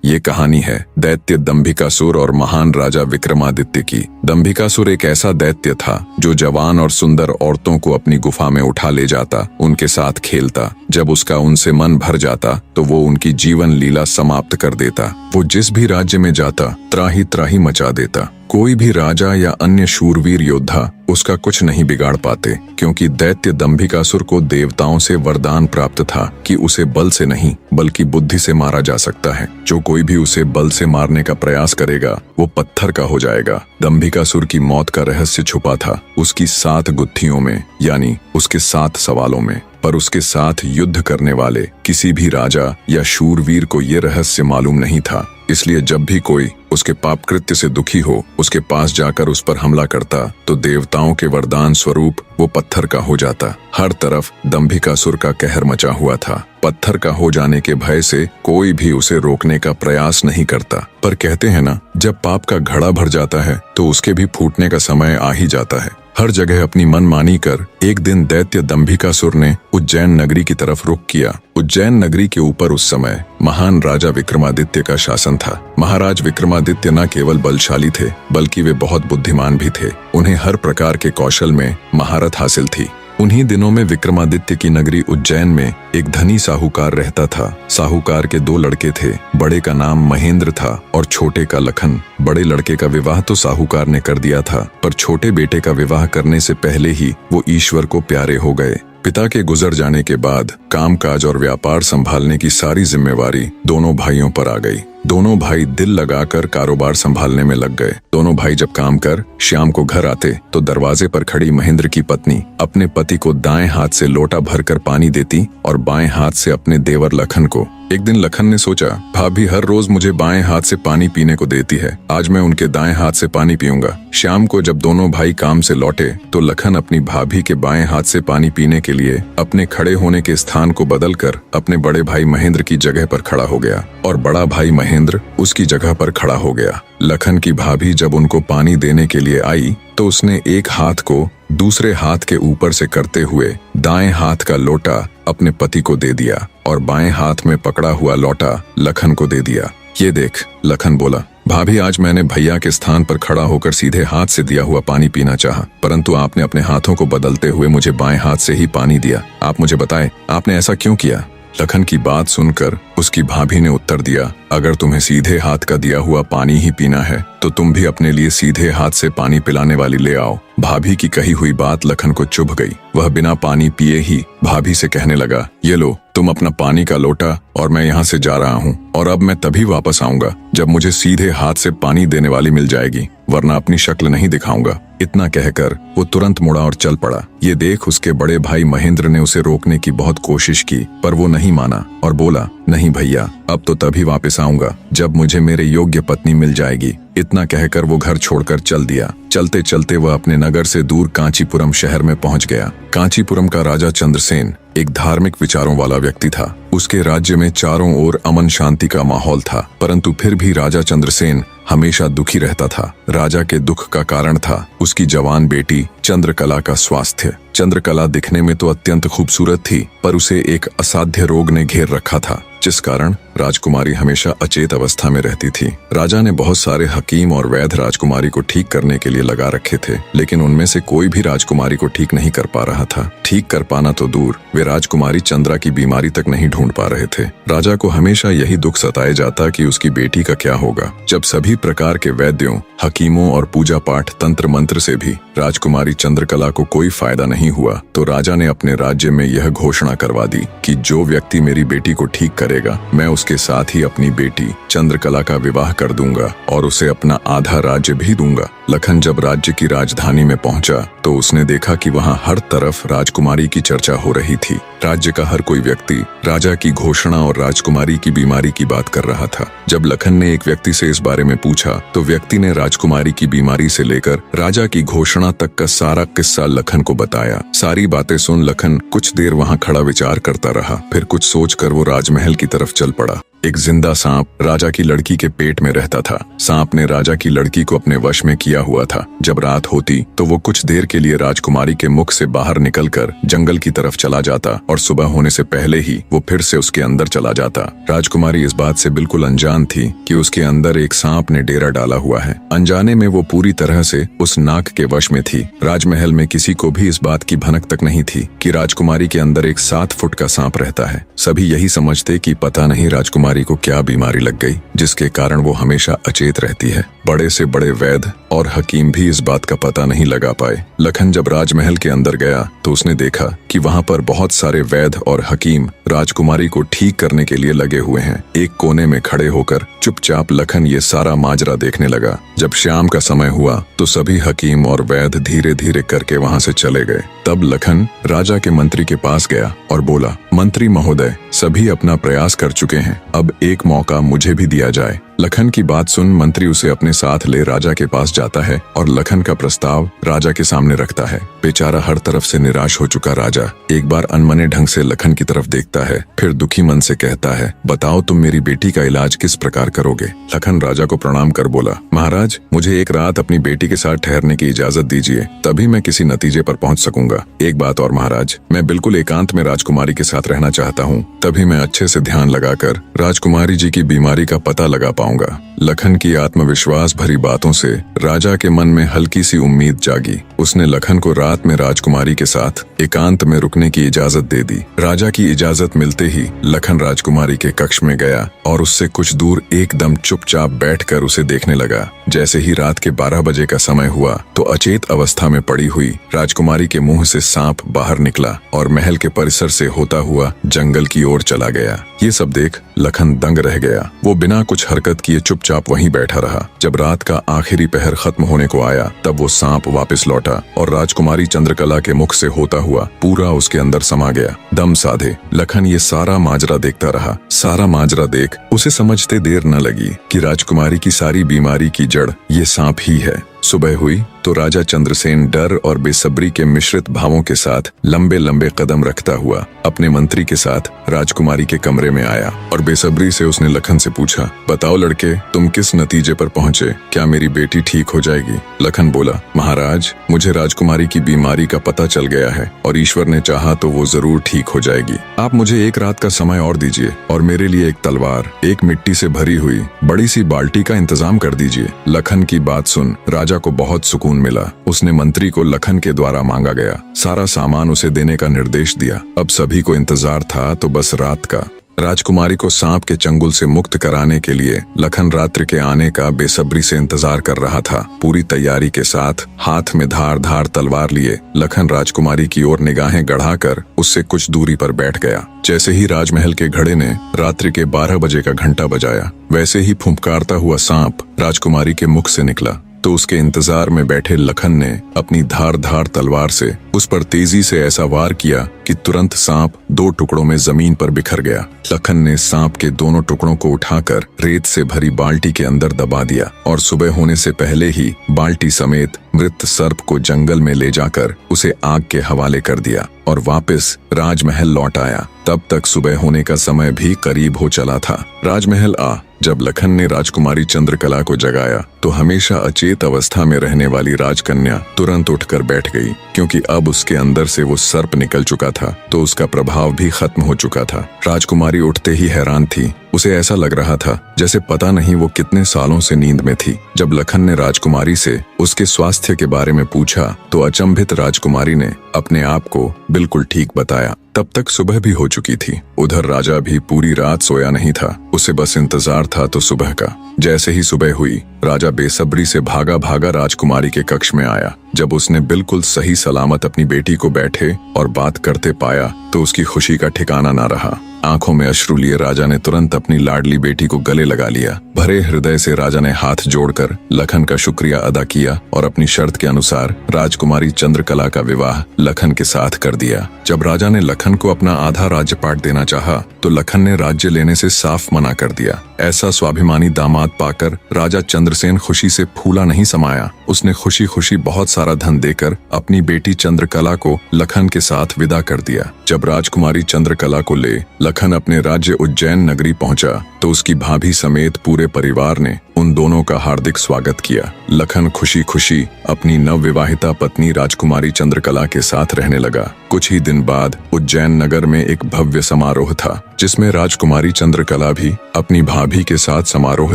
ये कहानी है दैत्य दंभिकासुर और महान राजा विक्रमादित्य की। दंभिकासुर एक ऐसा दैत्य था जो जवान और सुंदर औरतों को अपनी गुफा में उठा ले जाता, उनके साथ खेलता। जब उसका उनसे मन भर जाता तो वो उनकी जीवन लीला समाप्त कर देता। वो जिस भी राज्य में जाता त्राही त्राही मचा देता। कोई भी राजा या अन्य शूरवीर योद्धा उसका कुछ नहीं बिगाड़ पाते, क्योंकि दैत्य दंभिकासुर को देवताओं से वरदान प्राप्त था कि उसे बल से नहीं बल्कि बुद्धि से मारा जा सकता है। जो कोई भी उसे बल से मारने का प्रयास करेगा वो पत्थर का हो जाएगा। दंभिकासुर की मौत का रहस्य छुपा था उसकी 7 गुत्थियों में, यानी उसके 7 सवालों में। पर उसके साथ युद्ध करने वाले किसी भी राजा या शूरवीर को ये रहस्य मालूम नहीं था। इसलिए जब भी कोई उसके पाप कृत्य से दुखी हो उसके पास जाकर उस पर हमला करता तो देवताओं के वरदान स्वरूप वो पत्थर का हो जाता। हर तरफ दंभिकासुर का कहर मचा हुआ था। पत्थर का हो जाने के भय से कोई भी उसे रोकने का प्रयास नहीं करता। पर कहते हैं ना, जब पाप का घड़ा भर जाता है तो उसके भी फूटने का समय आ ही जाता है। हर जगह अपनी मनमानी कर एक दिन दैत्य दंभिकासुर ने उज्जैन नगरी की तरफ रुख किया। उज्जैन नगरी के ऊपर उस समय महान राजा विक्रमादित्य का शासन था। महाराज विक्रमादित्य न केवल बलशाली थे बल्कि वे बहुत बुद्धिमान भी थे। उन्हें हर प्रकार के कौशल में महारत हासिल थी। उन्हीं दिनों में विक्रमादित्य की नगरी उज्जैन में एक धनी साहूकार रहता था। साहूकार के 2 लड़के थे। बड़े का नाम महेंद्र था और छोटे का लखन। बड़े लड़के का विवाह तो साहूकार ने कर दिया था, पर छोटे बेटे का विवाह करने से पहले ही वो ईश्वर को प्यारे हो गए। पिता के गुजर जाने के बाद कामकाज और व्यापार संभालने की सारी जिम्मेवारी दोनों भाइयों पर आ गई। दोनों भाई दिल लगाकर कारोबार संभालने में लग गए। दोनों भाई जब काम कर शाम को घर आते तो दरवाजे पर खड़ी महेंद्र की पत्नी अपने पति को दाएं हाथ से लोटा भरकर पानी देती और बाएं हाथ से अपने देवर लखन को। एक दिन लखन ने सोचा, भाभी हर रोज मुझे बाएं हाथ से पानी पीने को देती है, आज मैं उनके दाएं हाथ से पानी पीऊंगा। शाम को जब दोनों भाई काम से लौटे तो लखन अपनी भाभी के बाएं हाथ से पानी पीने के लिए अपने खड़े होने के स्थान को बदलकर अपने बड़े भाई महेंद्र की जगह पर खड़ा हो गया और बड़ा भाई महेंद्र उसकी जगह पर खड़ा हो गया। लखन की भाभी जब उनको पानी देने के लिए आई तो उसने एक हाथ को दूसरे हाथ के ऊपर से करते हुए दाएं हाथ का लोटा अपने पति को दे दिया और बाएं हाथ में पकड़ा हुआ लोटा लखन को दे दिया। ये देख, लखन बोला, भाभी आज मैंने भैया के स्थान पर खड़ा होकर सीधे हाथ से दिया हुआ पानी पीना चाहा, परंतु आपने अपने हाथों को बदलते हुए मुझे बाएं हाथ से ही पानी दिया। आप मुझे बताएं, आपने ऐसा क्यों किया? लखन की बात सुनकर उसकी भाभी ने उत्तर दिया, अगर तुम्हें सीधे हाथ का दिया हुआ पानी ही पीना है तो तुम भी अपने लिए सीधे हाथ से पानी पिलाने वाली ले आओ। भाभी की कही हुई बात लखन को चुभ गई। वह बिना पानी पिए ही भाभी से कहने लगा, ये लो तुम अपना पानी का लोटा और मैं यहाँ से जा रहा हूँ और अब मैं तभी वापस आऊंगा जब मुझे सीधे हाथ से पानी देने वाली मिल जाएगी, वरना अपनी शक्ल नहीं दिखाऊंगा। इतना कहकर वो तुरंत मुड़ा और चल पड़ा। ये देख उसके बड़े भाई महेंद्र ने उसे रोकने की बहुत कोशिश की, पर वो नहीं माना और बोला, नहीं भैया, अब तो तभी वापस आऊंगा जब मुझे मेरे योग्य पत्नी मिल जाएगी। इतना कहकर वो घर छोड़कर चल दिया। चलते चलते वह अपने नगर से दूर कांचीपुरम शहर में पहुंच गया। कांचीपुरम का राजा चंद्रसेन एक धार्मिक विचारों वाला व्यक्ति था। उसके राज्य में चारों ओर अमन शांति का माहौल था, परंतु फिर भी राजा चंद्रसेन हमेशा दुखी रहता था। राजा के दुख का कारण था उसकी जवान बेटी चंद्रकला का स्वास्थ्य। चंद्रकला दिखने में तो अत्यंत खूबसूरत थी, पर उसे एक असाध्य रोग ने घेर रखा था, जिस कारण राजकुमारी हमेशा अचेत अवस्था में रहती थी। राजा ने बहुत सारे हकीम और वैद्य राजकुमारी को ठीक करने के लिए लगा रखे थे, लेकिन उनमें से कोई भी राजकुमारी को ठीक नहीं कर पा रहा था। ठीक कर पाना तो दूर, वे राजकुमारी चंद्रा की बीमारी तक नहीं ढूंढ पा रहे थे। राजा को हमेशा यही दुख सताए जाता कि उसकी बेटी का क्या होगा। जब सभी प्रकार के वैद्यों, हकीमों और पूजा पाठ तंत्र मंत्र से भी राजकुमारी चंद्रकला को कोई फायदा नहीं हुआ तो राजा ने अपने राज्य में यह घोषणा करवा दी कि जो व्यक्ति मेरी बेटी को ठीक करेगा, मैं उसके साथ ही अपनी बेटी चंद्रकला का विवाह कर दूंगा और उसे अपना आधा राज्य भी दूंगा। लखन जब राज्य की राजधानी में पहुंचा तो उसने देखा कि वहां हर तरफ राजकुमारी की चर्चा हो रही थी। राज्य का हर कोई व्यक्ति राजा की घोषणा और राजकुमारी की बीमारी की बात कर रहा था। जब लखन ने एक व्यक्ति से इस बारे में पूछा तो व्यक्ति ने राजकुमारी की बीमारी से लेकर राजा की घोषणा तक का सारा किस्सा लखन को बताया। सारी बातें सुन लखन कुछ देर वहां खड़ा विचार करता रहा, फिर कुछ सोचकर वो राजमहल की तरफ चल पड़ा। एक जिंदा सांप राजा की लड़की के पेट में रहता था। सांप ने राजा की लड़की को अपने वश में किया हुआ था। जब रात होती तो वो कुछ देर के लिए राजकुमारी के मुख से बाहर निकलकर जंगल की तरफ चला जाता और सुबह होने से पहले ही वो फिर से उसके अंदर चला जाता। राजकुमारी इस बात से बिल्कुल अनजान थी कि उसके अंदर एक सांप ने डेरा डाला हुआ है। अनजाने में वो पूरी तरह से उस नाग के वश में थी। राजमहल में किसी को भी इस बात की भनक तक नहीं थी कि राजकुमारी के अंदर एक 7 फुट का सांप रहता है। सभी यही समझते कि पता नहीं राजकुमारी को क्या बीमारी लग गई जिसके कारण वो हमेशा अचेत रहती है। बड़े से बड़े वैद्य और हकीम भी इस बात का पता नहीं लगा पाए। लखन जब राजमहल के अंदर गया तो उसने देखा कि वहाँ पर बहुत सारे वैद्य और हकीम राजकुमारी को ठीक करने के लिए लगे हुए हैं। एक कोने में खड़े होकर चुपचाप लखन ये सारा माजरा देखने लगा। जब शाम का समय हुआ तो सभी हकीम और वैद्य धीरे धीरे करके वहाँ से चले गए। तब लखन राजा के मंत्री के पास गया और बोला, मंत्री महोदय, सभी अपना प्रयास कर चुके हैं, अब एक मौका मुझे भी दिया जाए। लखन की बात सुन मंत्री उसे अपने साथ ले राजा के पास जाता है और लखन का प्रस्ताव राजा के सामने रखता है। बेचारा हर तरफ से निराश हो चुका राजा एक बार अनमने ढंग से लखन की तरफ देखता है, फिर दुखी मन से कहता है, बताओ तुम मेरी बेटी का इलाज किस प्रकार करोगे। लखन राजा को प्रणाम कर बोला, महाराज, मुझे एक रात अपनी बेटी के साथ ठहरने की इजाजत दीजिए, तभी मैं किसी नतीजे पर पहुंच सकूंगा। एक बात और महाराज, मैं बिल्कुल एकांत में राजकुमारी के साथ रहना चाहता हूँ, तभी मैं अच्छे से ध्यान लगाकर राजकुमारी जी की बीमारी का पता लगा पाऊंगा। लखन की आत्मविश्वास भरी बातों से राजा के मन में हल्की सी उम्मीद जागी। उसने लखन को रात में राजकुमारी के साथ एकांत में रुकने की इजाजत दे दी। राजा की इजाजत मिलते ही लखन राजकुमारी के कक्ष में गया और उससे कुछ दूर एकदम चुपचाप बैठकर उसे देखने लगा। जैसे ही रात के 12 बजे का समय हुआ तो अचेत अवस्था में पड़ी हुई राजकुमारी के मुंह से सांप बाहर निकला और महल के परिसर से होता हुआ जंगल की ओर चला गया। ये सब देख लखन दंग रह गया। वो बिना कुछ हरकत किए चुपचाप वहीं बैठा रहा। जब रात का आखिरी पहर खत्म होने को आया तब वो सांप वापस लौटा और राजकुमारी चंद्रकला के मुख से होता हुआ पूरा उसके अंदर समा गया। दम साधे लखन ये सारा माजरा देखता रहा। सारा माजरा देख उसे समझते देर न लगी कि राजकुमारी की सारी बीमारी की जड़ ये सांप ही है। सुबह हुई तो राजा चंद्रसेन डर और बेसब्री के मिश्रित भावों के साथ लंबे लंबे कदम रखता हुआ अपने मंत्री के साथ राजकुमारी के कमरे में आया और बेसब्री से उसने लखन से पूछा, बताओ लड़के, तुम किस नतीजे पर पहुंचे? क्या मेरी बेटी ठीक हो जाएगी? लखन बोला, महाराज, मुझे राजकुमारी की बीमारी का पता चल गया है और ईश्वर ने चाहा तो वो जरूर ठीक हो जाएगी। आप मुझे एक रात का समय और दीजिए और मेरे लिए एक तलवार, एक मिट्टी से भरी हुई बड़ी सी बाल्टी का इंतजाम कर दीजिए। लखन की बात सुन राजा को बहुत सुकून मिला। उसने मंत्री को लखन के द्वारा मांगा गया सारा सामान उसे देने का निर्देश दिया। अब सभी को इंतजार था तो बस रात का। राजकुमारी को सांप के चंगुल से मुक्त कराने के लिए लखन रात्रि के आने का बेसब्री से इंतजार कर रहा था। पूरी तैयारी के साथ हाथ में धार धार तलवार लिए लखन राजकुमारी की ओर निगाहें गढ़ाकर उससे कुछ दूरी पर बैठ गया। जैसे ही राजमहल के घड़े ने रात्रि के 12 बजे का घंटा बजाया, वैसे ही फुंफकारता हुआ सांप राजकुमारी के मुख से निकला तो उसके इंतजार में बैठे लखन ने अपनी धार धार तलवार से उस पर तेजी से ऐसा वार किया कि तुरंत सांप 2 टुकड़ों में जमीन पर बिखर गया। लखन ने सांप के दोनों टुकड़ों को उठाकर रेत से भरी बाल्टी के अंदर दबा दिया और सुबह होने से पहले ही बाल्टी समेत मृत सर्प को जंगल में ले जाकर उसे आग के हवाले कर दिया और वापस राजमहल लौट आया। तब तक सुबह होने का समय भी करीब हो चला था। राजमहल जब लखन ने राजकुमारी चंद्रकला को जगाया तो हमेशा अचेत अवस्था में रहने वाली राजकन्या तुरंत उठकर बैठ गई, क्योंकि अब उसके अंदर से वो सर्प निकल चुका था तो उसका प्रभाव भी खत्म हो चुका था। राजकुमारी उठते ही हैरान थी। उसे ऐसा लग रहा था जैसे पता नहीं वो कितने सालों से नींद में थी। जब लखन ने राजकुमारी से उसके स्वास्थ्य के बारे में पूछा तो अचंभित राजकुमारी ने अपने आप को बिल्कुल ठीक बताया। तब तक सुबह भी हो चुकी थी। उधर राजा भी पूरी रात सोया नहीं था। उसे बस इंतजार था तो सुबह का। जैसे ही सुबह हुई राजा बेसब्री से भागा भागा राजकुमारी के कक्ष में आया। जब उसने बिल्कुल सही सलामत अपनी बेटी को बैठे और बात करते पाया तो उसकी खुशी का ठिकाना ना रहा। आंखों में अश्रु लिए राजा ने तुरंत अपनी लाडली बेटी को गले लगा लिया। भरे हृदय से राजा ने हाथ जोड़कर लखन का शुक्रिया अदा किया और अपनी शर्त के अनुसार राजकुमारी चंद्रकला का विवाह लखन के साथ कर दिया। जब राजा ने लखन को अपना आधा राज्यपाट देना चाहा तो लखन ने राज्य लेने से साफ मना कर दिया। ऐसा स्वाभिमानी दामाद पाकर राजा चंद्रसेन खुशी से फूला नहीं समाया। उसने खुशी खुशी बहुत सारा धन देकर अपनी बेटी चंद्रकला को लखन के साथ विदा कर दिया। जब राजकुमारी चंद्रकला को ले लखन अपने राज्य उज्जैन नगरी पहुंचा तो उसकी भाभी समेत पूरे परिवार ने उन दोनों का हार्दिक स्वागत किया। लखन खुशी खुशी अपनी नवविवाहिता पत्नी राजकुमारी चंद्रकला के साथ रहने लगा। कुछ ही दिन बाद उज्जैन नगर में एक भव्य समारोह था, जिसमें राजकुमारी चंद्रकला भी अपनी भाभी के साथ समारोह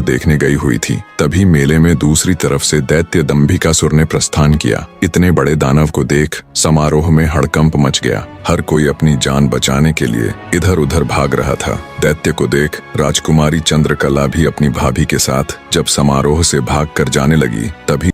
देखने गई हुई थी। तभी मेले में दूसरी तरफ से दैत्य दंभिकासुर ने प्रस्थान किया। इतने बड़े दानव को देख समारोह में हड़कंप मच गया। हर कोई अपनी जान बचाने के लिए इधर उधर भाग रहा था। दैत्य को देख राजकुमारी चंद्रकला भी अपनी भाभी के साथ जब समारोह से भागकर जाने लगी, तभी